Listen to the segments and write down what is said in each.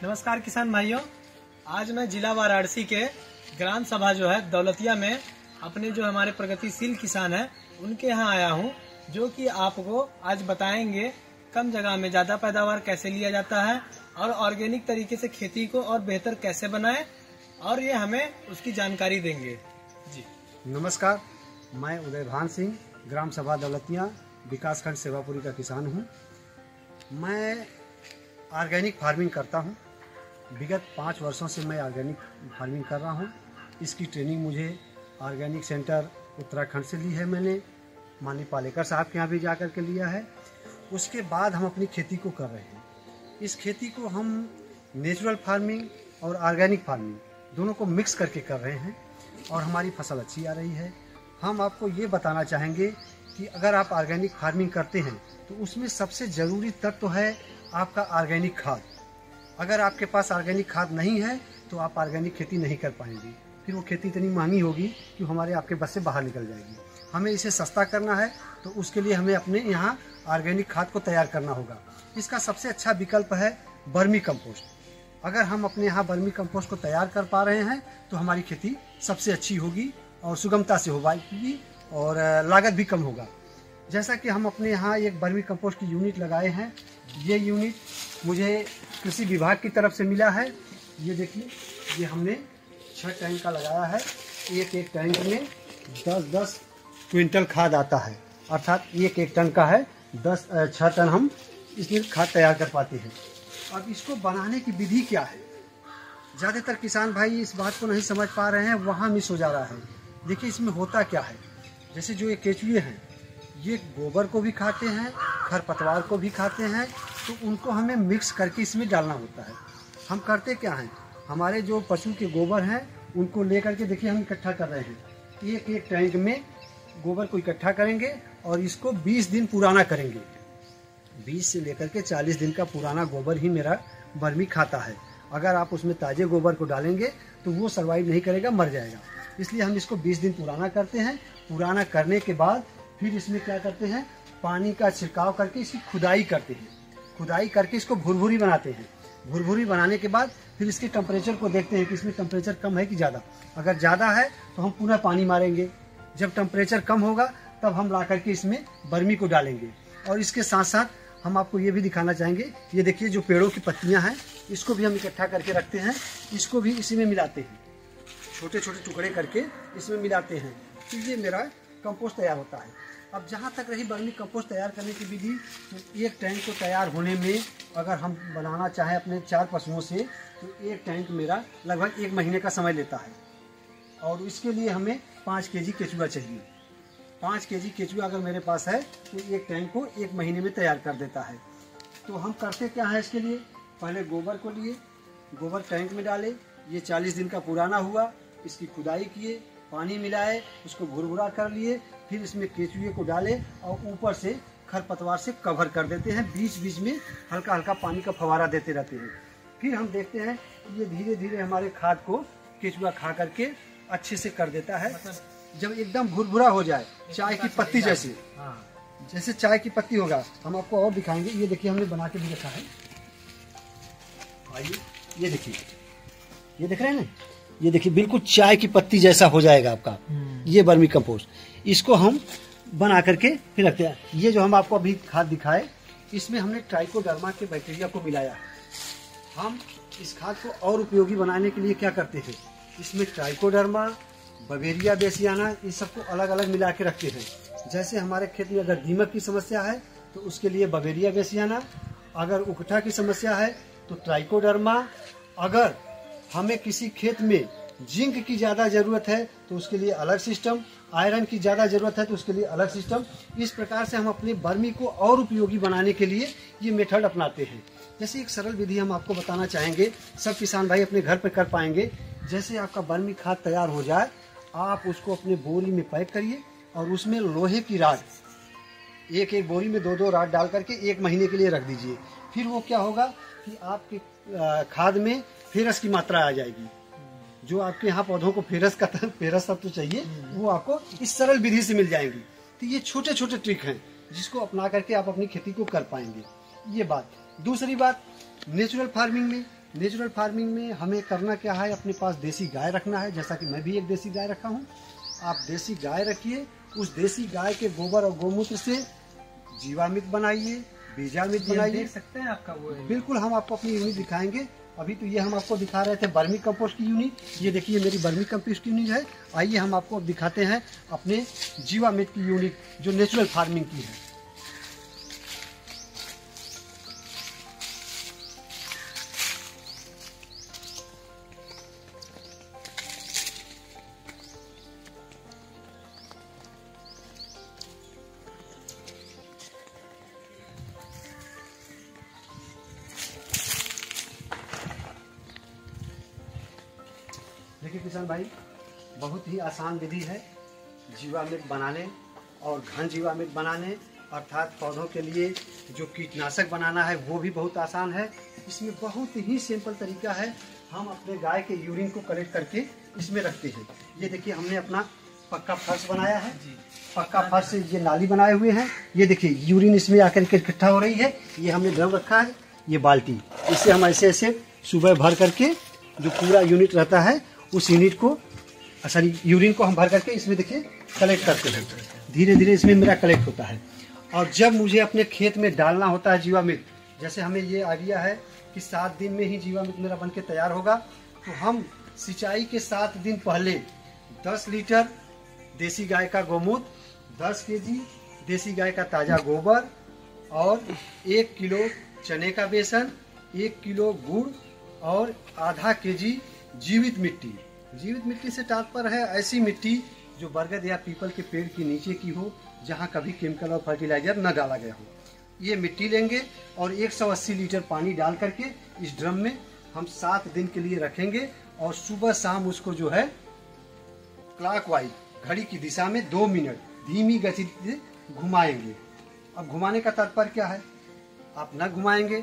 नमस्कार किसान भाइयों, आज मैं जिला वाराणसी के ग्राम सभा जो है दौलतिया में अपने जो हमारे प्रगतिशील किसान हैं उनके यहाँ आया हूँ, जो कि आपको आज बताएंगे कम जगह में ज्यादा पैदावार कैसे लिया जाता है और ऑर्गेनिक तरीके से खेती को और बेहतर कैसे बनाएं, और ये हमें उसकी जानकारी देंगे। जी नमस्कार, मैं उदयभान सिंह ग्राम सभा दौलतिया विकासखंड सेवापुरी का किसान हूँ। मैं ऑर्गेनिक फार्मिंग करता हूँ। विगत 5 वर्षों से मैं ऑर्गेनिक फार्मिंग कर रहा हूँ। इसकी ट्रेनिंग मुझे ऑर्गेनिक सेंटर उत्तराखंड से ली है। मैंने माननीय पालेकर साहब के यहाँ भी जा कर के लिया है। उसके बाद हम अपनी खेती को कर रहे हैं। इस खेती को हम नेचुरल फार्मिंग और ऑर्गेनिक फार्मिंग दोनों को मिक्स करके कर रहे हैं और हमारी फसल अच्छी आ रही है। हम आपको ये बताना चाहेंगे कि अगर आप ऑर्गेनिक फार्मिंग करते हैं तो उसमें सबसे ज़रूरी तत्व है आपका ऑर्गेनिक खाद। अगर आपके पास ऑर्गेनिक खाद नहीं है तो आप ऑर्गेनिक खेती नहीं कर पाएंगे। फिर वो खेती इतनी महंगी होगी कि हमारे आपके बस से बाहर निकल जाएगी। हमें इसे सस्ता करना है तो उसके लिए हमें अपने यहाँ ऑर्गेनिक खाद को तैयार करना होगा। इसका सबसे अच्छा विकल्प है वर्मी कंपोस्ट। अगर हम अपने यहाँ वर्मी कंपोस्ट को तैयार कर पा रहे हैं तो हमारी खेती सबसे अच्छी होगी और सुगमता से हो पाएगी और लागत भी कम होगा। जैसा कि हम अपने यहाँ एक वर्मी कंपोस्ट की यूनिट लगाए हैं। ये यूनिट मुझे कृषि विभाग की तरफ से मिला है। ये देखिए, ये हमने 6 टैंक का लगाया है। एक टैंक में 10-10 क्विंटल खाद आता है, अर्थात एक टन का है 6 टन हम इसमें खाद तैयार कर पाते हैं। अब इसको बनाने की विधि क्या है, ज़्यादातर किसान भाई इस बात को नहीं समझ पा रहे हैं, वहाँ मिस हो जा रहा है। देखिए इसमें होता क्या है, जैसे जो ये केचुए हैं ये गोबर को भी खाते हैं, खरपतवार को भी खाते हैं, तो उनको हमें मिक्स करके इसमें डालना होता है। हम करते क्या हैं, हमारे जो पशु के गोबर हैं उनको ले करके देखिए हम इकट्ठा कर रहे हैं। एक टैंक में गोबर को इकट्ठा करेंगे और इसको 20 दिन पुराना करेंगे। 20 से लेकर के 40 दिन का पुराना गोबर ही मेरा वर्मी खाता है। अगर आप उसमें ताज़े गोबर को डालेंगे तो वो सर्वाइव नहीं करेगा, मर जाएगा। इसलिए हम इसको 20 दिन पुराना करते हैं। पुराना करने के बाद फिर इसमें क्या करते हैं, पानी का छिड़काव करके इसकी खुदाई करते हैं। खुदाई करके इसको भुरभुरी बनाते हैं। भुरभुरी बनाने के बाद फिर इसके टेम्परेचर को देखते हैं कि इसमें टेम्परेचर कम है कि ज़्यादा। अगर ज़्यादा है तो हम पुनः पानी मारेंगे। जब टेम्परेचर कम होगा तब हम ला करके इसमें वर्मी को डालेंगे। और इसके साथ साथ हम आपको ये भी दिखाना चाहेंगे, ये देखिए जो पेड़ों की पत्तियाँ हैं इसको भी हम इकट्ठा करके रखते हैं। इसको भी इसी में मिलाते हैं, छोटे छोटे टुकड़े करके इसमें मिलाते हैं। तो ये मेरा कंपोस्ट तैयार होता है। अब जहाँ तक रही वर्मी कंपोस्ट तैयार करने की विधि, तो एक टैंक को तैयार होने में अगर हम बनाना चाहें अपने 4 पशुओं से तो एक टैंक मेरा लगभग 1 महीने का समय लेता है। और इसके लिए हमें 5 केजी केचुआ चाहिए। 5 केजी केचुआ अगर मेरे पास है तो एक टैंक को 1 महीने में तैयार कर देता है। तो हम करते क्या है इसके लिए, पहले गोबर को लिए, गोबर टैंक में डाले, ये 40 दिन का पुराना हुआ, इसकी खुदाई किए, पानी मिलाए, उसको भुरभुरा कर लिए, फिर इसमें केचुए को डाले और ऊपर से खरपतवार से कवर कर देते हैं। बीच बीच में हल्का हल्का पानी का फवारा देते रहते हैं। फिर हम देखते हैं ये धीरे धीरे हमारे खाद को केचुआ खा करके अच्छे से कर देता है। जब एकदम भुरभुरा हो जाए, चाय की पत्ती जैसे, जैसे चाय की पत्ती होगा, हम आपको और दिखाएंगे। ये देखिए हमने बना के भी रखा है। आइए ये देखिए, ये देख रहे हैं ना, ये देखिए बिल्कुल चाय की पत्ती जैसा हो जाएगा आपका ये वर्मी कंपोस्ट। इसको हम बना करके फिर रखते हैं। ये जो हम आपको अभी खाद दिखाए, इसमें हमने ट्राइकोडर्मा के बैक्टीरिया को मिलाया है। हम इस खाद को और उपयोगी बनाने के लिए क्या करते हैं, इसमें ट्राइकोडर्मा, बवेरिया बेसियाना, इस सबको अलग अलग मिला के रखते हैं। जैसे हमारे खेत में अगर दीमक की समस्या है तो उसके लिए बवेरिया बेसियाना, अगर उकठा की समस्या है तो ट्राइकोडर्मा, अगर हमें किसी खेत में जिंक की ज़्यादा ज़रूरत है तो उसके लिए अलग सिस्टम, आयरन की ज़्यादा ज़रूरत है तो उसके लिए अलग सिस्टम। इस प्रकार से हम अपने वर्मी को और उपयोगी बनाने के लिए ये मेथड अपनाते हैं। जैसे एक सरल विधि हम आपको बताना चाहेंगे, सब किसान भाई अपने घर पर कर पाएंगे। जैसे आपका वर्मी खाद तैयार हो जाए, आप उसको अपने बोरी में पैक करिए और उसमें लोहे की राड, एक बोरी में 2-2 राड डाल करके 1 महीने के लिए रख दीजिए। फिर वो क्या होगा कि आपके खाद में फेरस की मात्रा आ जाएगी। जो आपके यहाँ पौधों को फेरस तत्व चाहिए वो आपको इस सरल विधि से मिल जाएंगी। तो ये छोटे छोटे ट्रिक हैं जिसको अपना करके आप अपनी खेती को कर पाएंगे। ये बात। दूसरी बात, नेचुरल फार्मिंग में नेचुरल फार्मिंग में हमें करना क्या है, अपने पास देसी गाय रखना है। जैसा कि मैं भी एक देसी गाय रखा हूँ, आप देसी गाय रखिए। उस देसी गाय के गोबर और गोमूत्र से जीवामृत बनाइए, बीजामृत बनाइए। देख सकते हैं आपका वो है। बिल्कुल, हम आपको अपनी यूनिट दिखाएंगे। अभी तो ये हम आपको दिखा रहे थे वर्मी कंपोस्ट की यूनिट। ये देखिए मेरी वर्मी कंपोस्ट की यूनिट है। आइए हम आपको अब दिखाते हैं अपने जीवामृत की यूनिट जो नेचुरल फार्मिंग की है। देखिए किसान भाई, बहुत ही आसान विधि है जीवामृत बनाने और घन जीवामृत बनाने, अर्थात पौधों के लिए जो कीटनाशक बनाना है वो भी बहुत आसान है। इसमें बहुत ही सिंपल तरीका है। हम अपने गाय के यूरिन को कलेक्ट करके इसमें रखते हैं। ये देखिए हमने अपना पक्का फर्श बनाया है। पक्का फर्श से ये नाली बनाए हुए हैं। ये देखिए यूरिन इसमें आकर के इकट्ठा हो रही है। ये हमने ड्रम रखा है, ये बाल्टी, इससे हम ऐसे ऐसे सुबह भर करके जो पूरा यूनिट रहता है उस यूनिट को यूरिन को हम भर करके इसमें देखिए कलेक्ट करते हैं। धीरे धीरे इसमें मेरा कलेक्ट होता है। और जब मुझे अपने खेत में डालना होता है जीवामृत, जैसे हमें ये आइडिया है कि 7 दिन में ही जीवामृत मेरा बन के तैयार होगा, तो हम सिंचाई के 7 दिन पहले 10 लीटर देसी गाय का गोमूत्र, 10 केजी देसी गाय का ताज़ा गोबर और 1 किलो चने का बेसन, 1 किलो गुड़ और आधा केजी जीवित मिट्टी। जीवित मिट्टी से तात्पर्य है ऐसी मिट्टी जो बरगद या पीपल के पेड़ के नीचे की हो, जहाँ कभी केमिकल और फर्टिलाइजर न डाला गया हो। ये मिट्टी लेंगे और 180 लीटर पानी डाल करके इस ड्रम में हम 7 दिन के लिए रखेंगे और सुबह शाम उसको जो है क्लॉकवाइज घड़ी की दिशा में 2 मिनट धीमी गति से घुमाएंगे। अब घुमाने का तात्पर्य क्या है, आप न घुमाएंगे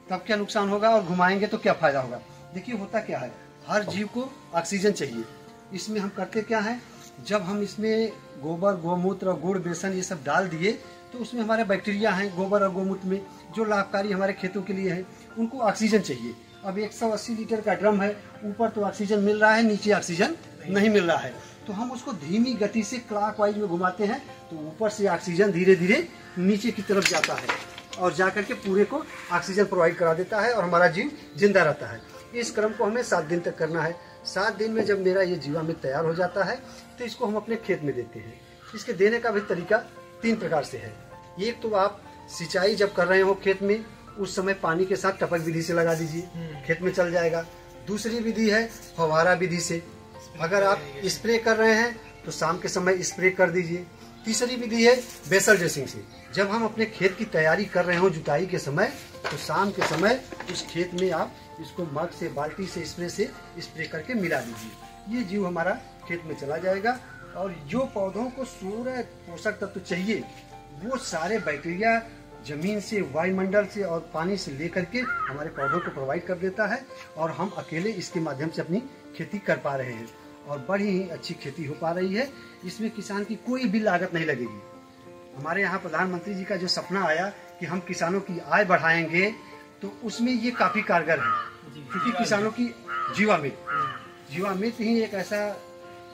तब क्या नुकसान होगा और घुमाएंगे तो क्या फायदा होगा। देखिए होता क्या है, हर जीव को ऑक्सीजन चाहिए। इसमें हम करते क्या है, जब हम इसमें गोबर गोमूत्र और गुड़ बेसन ये सब डाल दिए तो उसमें हमारे बैक्टीरिया हैं गोबर और गोमूत्र में जो लाभकारी हमारे खेतों के लिए है, उनको ऑक्सीजन चाहिए। अब 180 लीटर का ड्रम है, ऊपर तो ऑक्सीजन मिल रहा है, नीचे ऑक्सीजन नहीं मिल रहा है, तो हम उसको धीमी गति से क्लॉकवाइज में घुमाते हैं तो ऊपर से ऑक्सीजन धीरे धीरे नीचे की तरफ जाता है और जाकर के पूरे को ऑक्सीजन प्रोवाइड करा देता है और हमारा जीव जिंदा रहता है। इस क्रम को हमें 7 दिन तक करना है। 7 दिन में जब मेरा ये जीवामृत तैयार हो जाता है तो इसको हम अपने खेत में देते हैं। इसके देने का भी तरीका 3 प्रकार से है। एक तो आप सिंचाई जब कर रहे हो खेत में, उस समय पानी के साथ टपक विधि से लगा दीजिए, खेत में चल जाएगा। दूसरी विधि है फव्वारा विधि से। अगर आप स्प्रे कर रहे हैं तो शाम के समय स्प्रे कर दीजिए। तीसरी विधि है बेसल ड्रेसिंग से। जब हम अपने खेत की तैयारी कर रहे हो जुताई के समय, तो शाम के समय उस खेत में आप इसको मग से बाल्टी से स्प्रे करके मिला दीजिए। ये जीव हमारा खेत में चला जाएगा और जो पौधों को सूर्य पोषक तत्व चाहिए वो सारे बैक्टीरिया जमीन से, वायुमंडल से और पानी से लेकर के हमारे पौधों को प्रोवाइड कर देता है और हम अकेले इसके माध्यम से अपनी खेती कर पा रहे हैं और बड़ी ही अच्छी खेती हो पा रही है। इसमें किसान की कोई भी लागत नहीं लगेगी। हमारे यहाँ प्रधानमंत्री जी का जो सपना आया कि हम किसानों की आय बढ़ाएंगे, तो उसमें ये काफी कारगर है, क्योंकि किसानों की जीवामृत ही एक ऐसा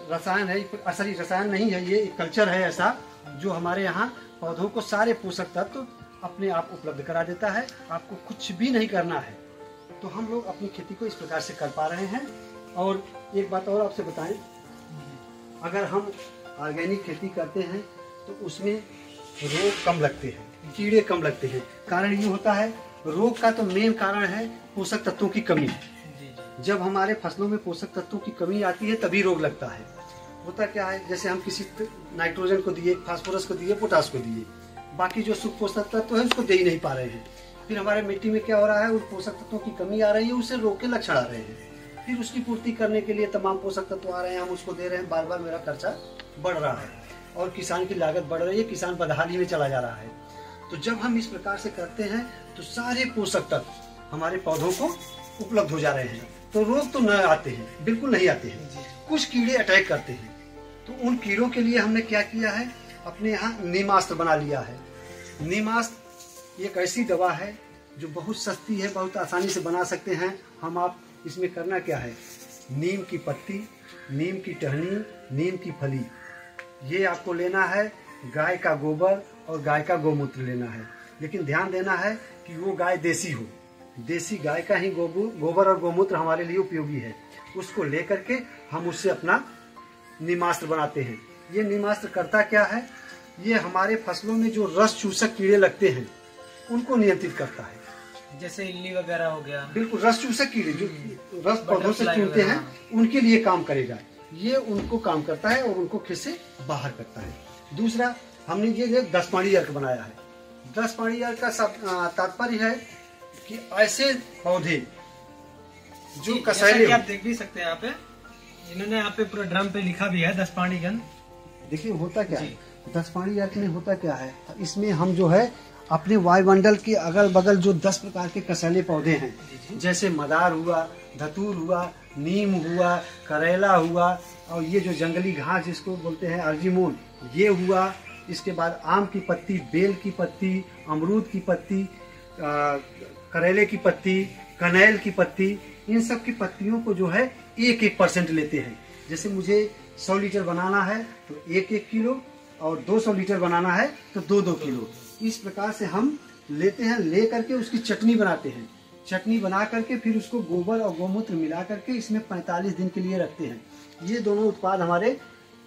रसायन है, असली रसायन नहीं है, ये एक कल्चर है ऐसा जो हमारे यहाँ पौधों को सारे पोषक तत्व अपने आप उपलब्ध करा देता है। आपको कुछ भी नहीं करना है। तो हम लोग अपनी खेती को इस प्रकार से कर पा रहे हैं। और एक बात और आपसे बताएं, अगर हम ऑर्गेनिक खेती करते हैं तो उसमें रोग कम लगते हैं, कीड़े कम लगते हैं। कारण ये होता है, रोग का तो मेन कारण है पोषक तत्वों की कमी। जब हमारे फसलों में पोषक तत्वों की कमी आती है तभी रोग लगता है। होता क्या है, जैसे हम किसी नाइट्रोजन को दिए, फास्फोरस को दिए, पोटास को दिए, बाकी जो सूक्ष्म पोषक तत्व है उसको दे ही नहीं पा रहे हैं। फिर हमारे मिट्टी में क्या हो रहा है, उस पोषक तत्वों की कमी आ रही है, उससे रोग के लक्षण आ रहे हैं। फिर उसकी पूर्ति करने के लिए तमाम पोषक तत्व आ रहे हैं, हम उसको दे रहे हैं, बार बार मेरा खर्चा बढ़ रहा है और किसान की लागत बढ़ रही है, किसान बदहाली में चला जा रहा है। तो जब हम इस प्रकार से करते हैं तो सारे पोषक तत्व हमारे पौधों को उपलब्ध हो जा रहे हैं, तो रोग तो न आते हैं, बिल्कुल नहीं आते हैं। कुछ कीड़े अटैक करते हैं, तो उन कीड़ों के लिए हमने क्या किया है, अपने यहाँ नीमास्त्र बना लिया है। नीमास्त्र एक ऐसी दवा है जो बहुत सस्ती है, बहुत आसानी से बना सकते हैं हम। आप इसमें करना क्या है, नीम की पत्ती, नीम की टहनी, नीम की फली, ये आपको लेना है। गाय का गोबर और गाय का गोमूत्र लेना है, लेकिन ध्यान देना है कि वो गाय देसी हो। देसी गाय का ही गोबर और गोमूत्र हमारे लिए उपयोगी है। उसको लेकर के हम उससे अपना नीमास्त्र बनाते हैं। ये नीमास्त्र करता क्या है, ये हमारे फसलों में जो रस चूसक कीड़े लगते हैं उनको नियंत्रित करता है। जैसे इल्ली वगैरह हो गया, बिल्कुल, रस चूसक कीड़े जो रस पौधों से चूसते हैं उनके लिए काम करेगा। ये उनको काम करता है और उनको खेत से बाहर करता है। दूसरा, हमने ये 10 पानी अर्क बनाया है। 10 पानी अर्क का तात्पर्य है कि ऐसे पौधे जो कसैले, आप देख भी सकते हैं यहाँ पे, इन्होंने यहाँ पे पूरा ड्रम पे लिखा भी है 10 पानी गन। देखिए होता क्या है, 10 पानी अर्क में होता क्या है, इसमें हम जो है अपने वायुमंडल के अगल बगल जो 10 प्रकार के कसैले पौधे हैं, जैसे मदार हुआ, धतूर हुआ, नीम हुआ, करेला हुआ, और ये जो जंगली घास जिसको बोलते हैं अर्जिमोन, ये हुआ। इसके बाद आम की पत्ती, बेल की पत्ती, अमरूद की पत्ती, करेले की पत्ती, कनैल की पत्ती, इन सब की पत्तियों को जो है 1-1% लेते हैं। जैसे मुझे 100 लीटर बनाना है तो 1-1 किलो, और 200 लीटर बनाना है तो 2-2 किलो। इस प्रकार से हम लेते हैं, ले करके उसकी चटनी बनाते हैं। चटनी बना करके फिर उसको गोबर और गोमूत्र मिला करके इसमें 45 दिन के लिए रखते हैं। ये दोनों उत्पाद हमारे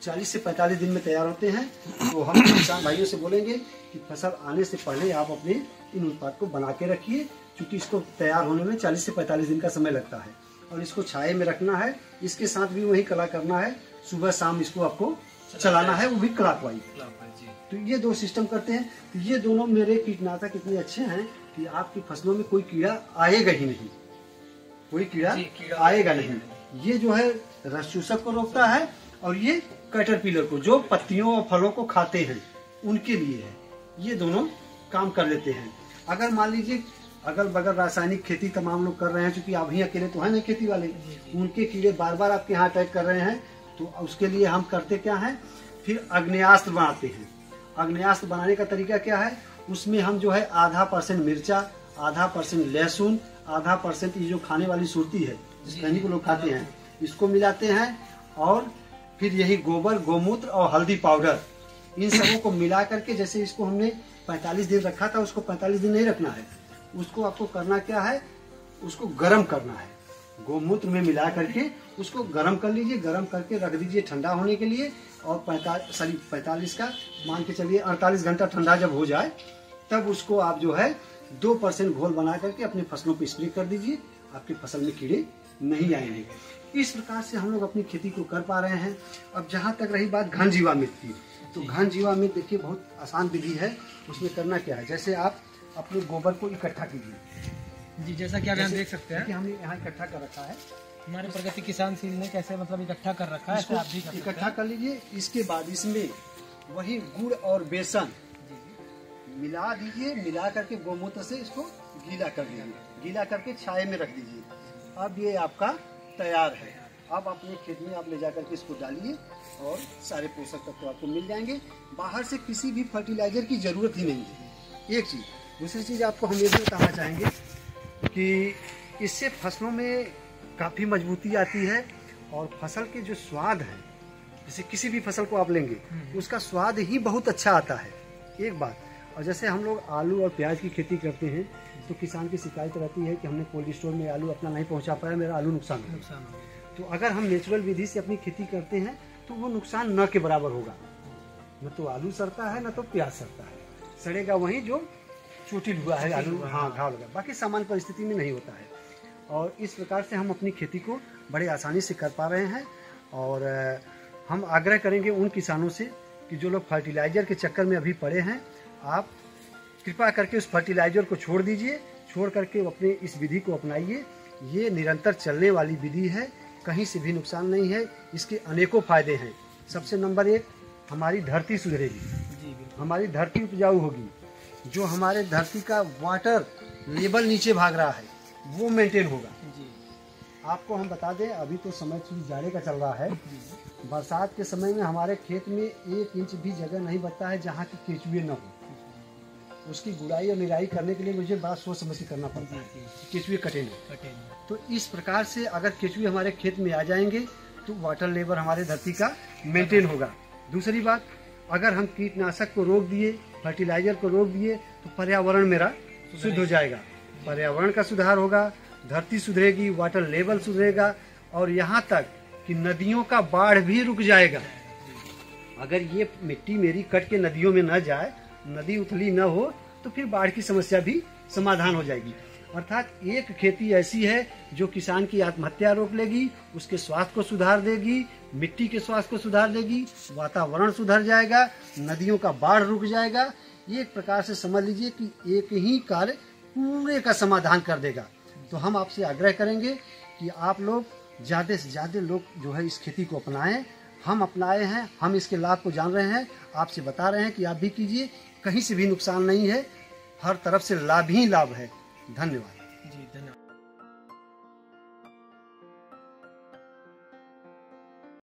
40 से 45 दिन में तैयार होते हैं। तो हम किसान भाइयों से बोलेंगे कि फसल आने से पहले आप अपने इन उत्पाद को बना के रखिए, क्योंकि इसको तैयार होने में 40 से 45 दिन का समय लगता है। और इसको छाये में रखना है। इसके साथ भी वही कला करना है, सुबह शाम इसको आपको चलाना है, वो भी क्लॉकवाइज। तो ये 2 सिस्टम करते हैं। तो ये दोनों मेरे कीटनाशक इतने अच्छे हैं कि आपकी फसलों में कोई कीड़ा आएगा ही नहीं, कोई कीड़ा आएगा नहीं। ये जो है रस चूसक को रोकता है, और ये कैटरपिलर को, जो पत्तियों और फलों को खाते हैं, उनके लिए है। ये दोनों काम कर लेते हैं। अगर मान लीजिए अगल बगल रासायनिक खेती तमाम लोग कर रहे हैं, क्योंकि आप ही अकेले तो है नहीं खेती वाले, उनके कीड़े बार बार आपके यहाँ अटैक कर रहे हैं, तो उसके लिए हम करते क्या है, फिर अग्नेयास्त्र बनाते हैं। अग्नेयास्त्र बनाने का तरीका क्या है, उसमें हम जो है 0.5% मिर्चा, 0.5% लहसुन, 0.5% ये जो खाने वाली सुरती है, जिस कहीं को लोग खाते हैं, इसको मिलाते हैं। और फिर यही गोबर, गोमूत्र और हल्दी पाउडर, इन सबों को मिला करके, जैसे इसको हमने 45 दिन रखा था, उसको 45 दिन नहीं रखना है। उसको आपको करना क्या है, उसको गर्म करना है। गोमूत्र में मिला करके उसको गर्म कर लीजिए, गर्म करके रख दीजिए ठंडा होने के लिए। और 45 का मान के चलिए 48 घंटा ठंडा जब हो जाए, तब उसको आप जो है 2% घोल बना करके अपनी फसलों पे स्प्रे कर दीजिए। आपकी फसल में कीड़े नहीं आएंगे। इस प्रकार से हम लोग अपनी खेती को कर पा रहे हैं। अब जहाँ तक रही बात घन जीवामृत की, तो घन जीवामृत देखिए बहुत आसान विधि है। उसमें करना क्या है, जैसे आप अपने गोबर को इकट्ठा कीजिए जी, जैसा कि आप यहाँ देख सकते हैं कि हमने यहाँ इकट्ठा कर रखा है। हमारे प्रगति किसान सील ने कैसे मतलब इकट्ठा कर रखा है, इसको आप भी कर इकट्ठा कर लीजिए। इसके बाद इसमें वही गुड़ और बेसन मिला दीजिए, मिला करके गोमूत्र से इसको गीला कर दीजिए, गीला करके छाये में रख दीजिए। अब ये आपका तैयार है। अब अपने खेत में आप ले जाकर के इसको डालिए और सारे पोषक तत्व आपको मिल जाएंगे। बाहर से किसी भी फर्टिलाइजर की जरूरत ही नहीं है। एक चीज, दूसरी चीज आपको हम ये भी बताना चाहेंगे कि इससे फसलों में काफ़ी मजबूती आती है और फसल के जो स्वाद है, जैसे किसी भी फसल को आप लेंगे उसका स्वाद ही बहुत अच्छा आता है। एक बात, और जैसे हम लोग आलू और प्याज की खेती करते हैं तो किसान की शिकायत रहती है कि हमने कोल्ड स्टोर में आलू अपना नहीं पहुंचा पाया, मेरा आलू नुकसान हो गया। तो अगर हम नेचुरल विधि से अपनी खेती करते हैं तो वो नुकसान न के बराबर होगा। न तो आलू सड़ता है, न तो प्याज सड़ता है, सड़ेगा वहीं जो चोटिल हुआ है आलू, हाँ घाव लगा, बाकी सामान्य परिस्थिति में नहीं होता है। और इस प्रकार से हम अपनी खेती को बड़े आसानी से कर पा रहे हैं। और हम आग्रह करेंगे उन किसानों से कि जो लोग फर्टिलाइजर के चक्कर में अभी पड़े हैं, आप कृपा करके उस फर्टिलाइजर को छोड़ दीजिए, छोड़ करके अपने इस विधि को अपनाइए। ये निरंतर चलने वाली विधि है, कहीं से भी नुकसान नहीं है, इसके अनेकों फायदे हैं। सबसे नंबर 1, हमारी धरती सुधरेगी, हमारी धरती उपजाऊ होगी, जो हमारे धरती का वाटर लेवल नीचे भाग रहा है वो मेंटेन होगा। आपको हम बता दें, अभी तो समय जाड़े का चल रहा है, बरसात के समय में हमारे खेत में 1 इंच भी जगह नहीं बचता है जहाँ की केंचुए न हो। उसकी गुड़ाई और निराई करने के लिए मुझे बड़ा सोच समझ के करना पड़ता है, केचुए कटे नहीं। तो इस प्रकार से अगर केचुए हमारे खेत में आ जाएंगे तो वाटर लेवल हमारे धरती का मेंटेन होगा। दूसरी बात, अगर हम कीटनाशक को रोक दिए, फर्टिलाइजर को रोक दिए, तो पर्यावरण मेरा शुद्ध हो जाएगा, पर्यावरण का सुधार होगा, धरती सुधरेगी, वाटर लेवल सुधरेगा, और यहाँ तक कि नदियों का बाढ़ भी रुक जाएगा। अगर ये मिट्टी मेरी कट के नदियों में न जाए, नदी उथली न हो, तो फिर बाढ़ की समस्या भी समाधान हो जाएगी। अर्थात एक खेती ऐसी है जो किसान की आत्महत्या रोक लेगी, उसके स्वास्थ्य को सुधार देगी, मिट्टी के स्वास्थ्य को सुधार देगी, वातावरण सुधर जाएगा, नदियों का बाढ़ रुक जाएगा। ये एक प्रकार से समझ लीजिए कि एक ही कार्य पूरे का समाधान कर देगा। तो हम आपसे आग्रह करेंगे कि आप लोग ज़्यादा से ज़्यादा लोग जो है इस खेती को अपनाएं। हम अपनाए हैं, हम इसके लाभ को जान रहे हैं, आपसे बता रहे हैं कि आप भी कीजिए। कहीं से भी नुकसान नहीं है, हर तरफ से लाभ ही लाभ है। धन्यवाद।